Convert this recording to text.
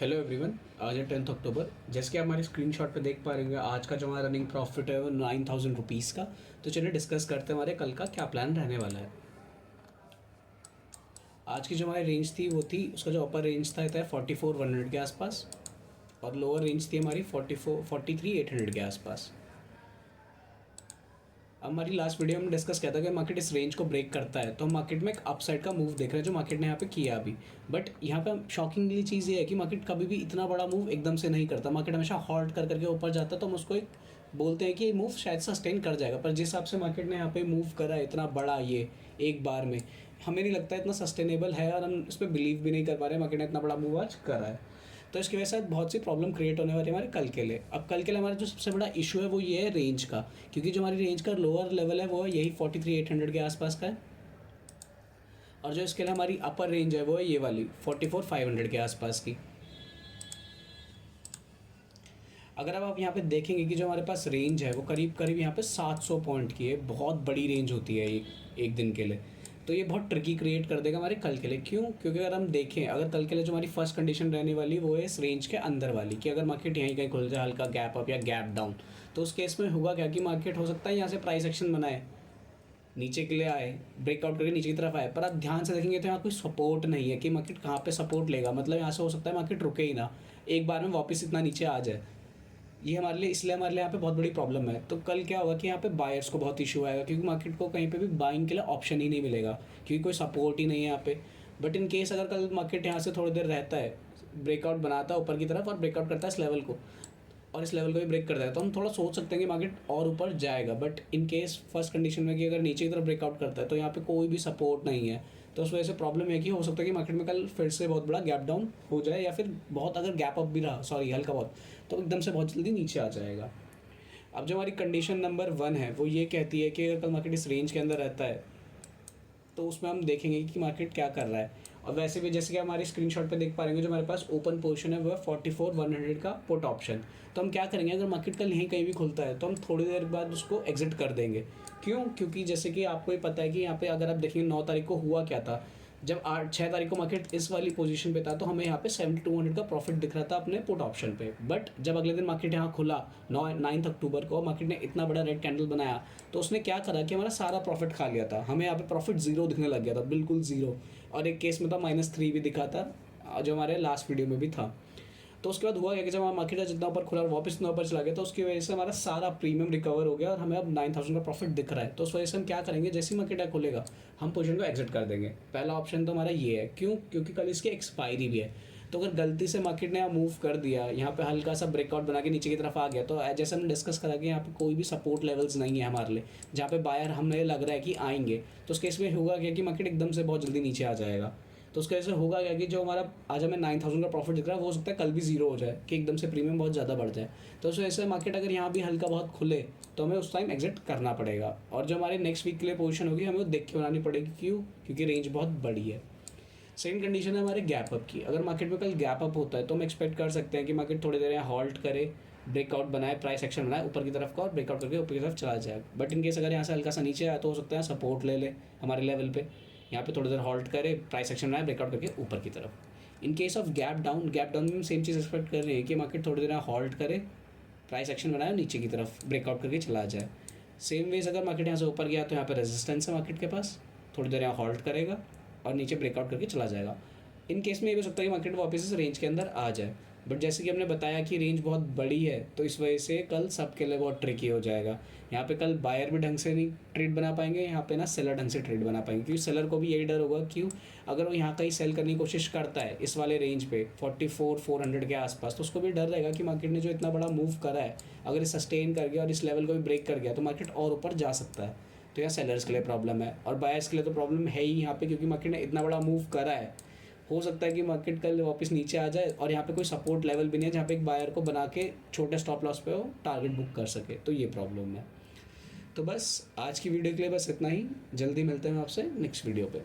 Hello everyone. आज है 10 अक्टूबर। जैसे कि आप हमारे स्क्रीनशॉट पे देख पा रहे हैं, आज का जो हमारा रनिंग प्रॉफिट है वो 9,000 रुपीज़ का। तो चलिए डिस्कस करते हैं हमारे कल का क्या प्लान रहने वाला है। आज की जो हमारी रेंज थी वो थी, उसका जो अपर रेंज था 44,100 के आसपास, और लोअर रेंज थी हमारी 43,800 के आसपास। अब हमारी लास्ट वीडियो में डिस्कस किया था कि मार्केट इस रेंज को ब्रेक करता है तो हम मार्केट में एक अपसाइड का मूव देख रहे हैं जो मार्केट ने यहाँ पे किया अभी। बट यहाँ पे शॉकिंगली चीज़ ये है कि मार्केट कभी भी इतना बड़ा मूव एकदम से नहीं करता। मार्केट हमेशा हॉल्ट कर करके ऊपर जाता है, तो हम उसको एक बोलते हैं कि ये मूव शायद सस्टेन कर जाएगा। पर जिस हिसाब से मार्केट ने यहाँ पे मूव करा है इतना बड़ा, ये एक बार में, हमें नहीं लगता इतना सस्टेनेबल है, और हम इस पर बिलीव भी नहीं कर पा रहे मार्केट ने इतना बड़ा मूव आज करा है। तो इसकी वजह से बहुत सी प्रॉब्लम क्रिएट होने वाली है हमारे कल के लिए। अब कल के लिए हमारा जो सबसे बड़ा इशू है वो ये है रेंज का, क्योंकि जो हमारी रेंज का लोअर लेवल है वो है यही 43,800 के आसपास का है, और जो इसके लिए हमारी अपर रेंज है वो है ये वाली 44,500 के आसपास की। अगर अब आप यहाँ पे देखेंगे कि जो हमारे पास रेंज है वो करीब करीब यहाँ पे 700 पॉइंट की है, बहुत बड़ी रेंज होती है एक दिन के लिए। तो ये बहुत ट्रिकी क्रिएट कर देगा हमारे कल के लिए। क्यों? क्योंकि अगर हम देखें, अगर कल के लिए जो हमारी फर्स्ट कंडीशन रहने वाली वो है इस रेंज के अंदर वाली, कि अगर मार्केट यहीं कहीं खुल जाए हल्का गैप अप या गैप डाउन, तो उस केस में होगा क्या कि मार्केट हो सकता है यहाँ से प्राइस एक्शन बनाए, नीचे के लिए आए, ब्रेकआउट करके नीचे की तरफ आए। पर आप ध्यान से देखेंगे तो यहाँ कोई सपोर्ट नहीं है कि मार्केट कहाँ पे सपोर्ट लेगा। मतलब यहाँ से हो सकता है मार्केट रुके ही ना, एक बार में वापस इतना नीचे आ जाए। ये हमारे लिए, इसलिए हमारे लिए यहाँ पे बहुत बड़ी प्रॉब्लम है। तो कल क्या होगा कि यहाँ पे बायर्स को बहुत इशू आएगा, क्योंकि मार्केट को कहीं पे भी बाइंग के लिए ऑप्शन ही नहीं मिलेगा, क्योंकि कोई सपोर्ट ही नहीं है यहाँ पे। बट इन केस अगर कल मार्केट यहाँ से थोड़ी देर रहता है, ब्रेकआउट बनाता है ऊपर की तरफ और ब्रेकआउट करता है इस लेवल को, और इस लेवल को भी ब्रेक कर देगा, तो हम थोड़ा सोच सकते हैं कि मार्केट और ऊपर जाएगा। But in case first condition में कि अगर नीचे की तरफ ब्रेकआउट करता है तो यहाँ पे कोई भी सपोर्ट नहीं है, तो उस वजह से प्रॉब्लम है कि हो सकता है कि मार्केट में कल फिर से बहुत बड़ा गैप डाउन हो जाए, या फिर बहुत अगर गैप अप भी रहा, सॉरी हल्का बहुत, तो एकदम से बहुत जल्दी नीचे आ जाएगा। अब जो हमारी कंडीशन नंबर 1 है वो ये कहती है कि अगर कल मार्केट इस रेंज के अंदर रहता है तो उसमें हम देखेंगे कि मार्केट क्या कर रहा है। और वैसे भी जैसे कि हमारे स्क्रीनशॉट पे देख पा रहे हैं, जो हमारे पास ओपन पोजीशन है वो है 44,100 का पुट ऑप्शन। तो हम क्या करेंगे, अगर मार्केट कल यहीं कहीं भी खुलता है तो हम थोड़ी देर बाद उसको एग्जिट कर देंगे। क्यों? क्योंकि जैसे कि आपको ही पता है कि यहाँ पे अगर आप देखेंगे 9 तारीख को हुआ क्या था, जब 6 तारीख को मार्केट इस वाली पोजीशन पे था तो हमें यहाँ पे 7,200 का प्रॉफिट दिख रहा था अपने पुट ऑप्शन पे। बट जब अगले दिन मार्केट यहाँ खुला 9 अक्टूबर को, मार्केट ने इतना बड़ा रेड कैंडल बनाया, तो उसने क्या करा कि हमारा सारा प्रॉफिट खा लिया था। हमें यहाँ पे प्रॉफिट जीरो दिखने लग गया था, बिल्कुल जीरो। और एक केस में तो -3 भी दिखा था, जो हमारे लास्ट वीडियो में भी था। तो उसके बाद हुआ क्या कि जब हमारा मार्केट जितना ऊपर खुला वापस इतना ऊपर चला गया, तो उसकी वजह से हमारा सारा प्रीमियम रिकवर हो गया और हमें अब 9,000 का प्रॉफिट दिख रहा है। तो उस वजह से हम क्या करेंगे, जैसे ही मार्केट खुलेगा हम पोजीशन को एग्जिट कर देंगे। पहला ऑप्शन तो हमारा ये है। क्यों? क्योंकि कल इसकी एक्सपायरी भी है। तो अगर गलती से मार्केट ने मूव कर दिया, यहाँ पे हल्का सा ब्रेकआउट बना के नीचे की तरफ आ गया, तो जैसे हमने डिस्कस करा कि यहाँ पे कोई भी सपोर्ट लेवल्स नहीं है हमारे लिए जहाँ पे बायर हमें लग रहा है कि आएंगे, तो उस केस में होगा क्या कि मार्केट एकदम से बहुत जल्दी नीचे आ जाएगा। तो उसके वजह से होगा क्या कि जो हमारा आज हमें 9,000 का प्रॉफिट दिख रहा है वो हो सकता है कल भी जीरो हो जाए, कि एकदम से प्रीमियम बहुत ज़्यादा बढ़ जाए। तो उस वजह से मार्केट अगर यहाँ भी हल्का बहुत खुले तो हमें उस टाइम एग्जिट करना पड़ेगा, और जो हमारे नेक्स्ट वीक के लिए पोजीशन होगी हमें वो देख के बनानी पड़ेगी। क्यों? क्योंकि रेंज बहुत बड़ी है। सेम कंडीशन है हमारे गैप अप की। अगर मार्केट में कल गैप अप होता है तो हम एक्सपेक्ट कर सकते हैं कि मार्केट थोड़ी देर यहाँ हॉल्ट करे, ब्रेकआउट बनाए, प्राइस एक्शन बनाए ऊपर की तरफ का, और ब्रेकआउट करके ऊपर की तरफ चला जाए। बट इन केस अगर यहाँ से हल्का सा नीचे आया तो हो सकता है सपोर्ट ले ले हमारे लेवल पे, यहाँ पे थोड़ी देर हॉल्ट करे, प्राइस एक्शन बनाए, ब्रेकआउट करके ऊपर की तरफ। In case of gap down में हम सेम चीज़ एक्सपेक्ट कर रहे हैं कि मार्केट थोड़ी देर हॉल्ट करे, प्राइस एक्शन बनाए, नीचे की तरफ ब्रेकआउट करके चला जाए। सेम वेज अगर मार्केट यहाँ से ऊपर गया तो यहाँ पे रेजिस्टेंस है मार्केट के पास, थोड़ी देर यहाँ हॉल्ट करेगा और नीचे ब्रेकआउट करके चला जाएगा। इन केस में ये भी हो सकता है कि मार्केट वापस इस रेंज के अंदर आ जाए। बट जैसे कि हमने बताया कि रेंज बहुत बड़ी है, तो इस वजह से कल सबके लिए बहुत ट्रिकी हो जाएगा। यहाँ पे कल बायर भी ढंग से नहीं ट्रेड बना पाएंगे, यहाँ पे ना सेलर ढंग से ट्रेड बना पाएंगे, क्योंकि सेलर को भी यही डर होगा। क्यों? अगर वो यहाँ कहीं सेल करने की कोशिश करता है इस वाले रेंज पे 44,400 के आसपास, तो उसको भी डर रहेगा कि मार्केट ने जो इतना बड़ा मूव करा है, अगर इस सस्टेन कर गया और इस लेवल को भी ब्रेक कर गया तो मार्केट और ऊपर जा सकता है। तो यहाँ सेलर्स के लिए प्रॉब्लम है, और बायर्स के लिए तो प्रॉब्लम है ही यहाँ पे, क्योंकि मार्केट ने इतना बड़ा मूव करा है। हो सकता है कि मार्केट कल वापस नीचे आ जाए और यहाँ पे कोई सपोर्ट लेवल भी नहीं है जहाँ पे एक बायर को बना के छोटे स्टॉप लॉस पे वो टारगेट बुक कर सके, तो ये प्रॉब्लम है। तो बस आज की वीडियो के लिए बस इतना ही। जल्दी मिलते हैं आपसे नेक्स्ट वीडियो पे।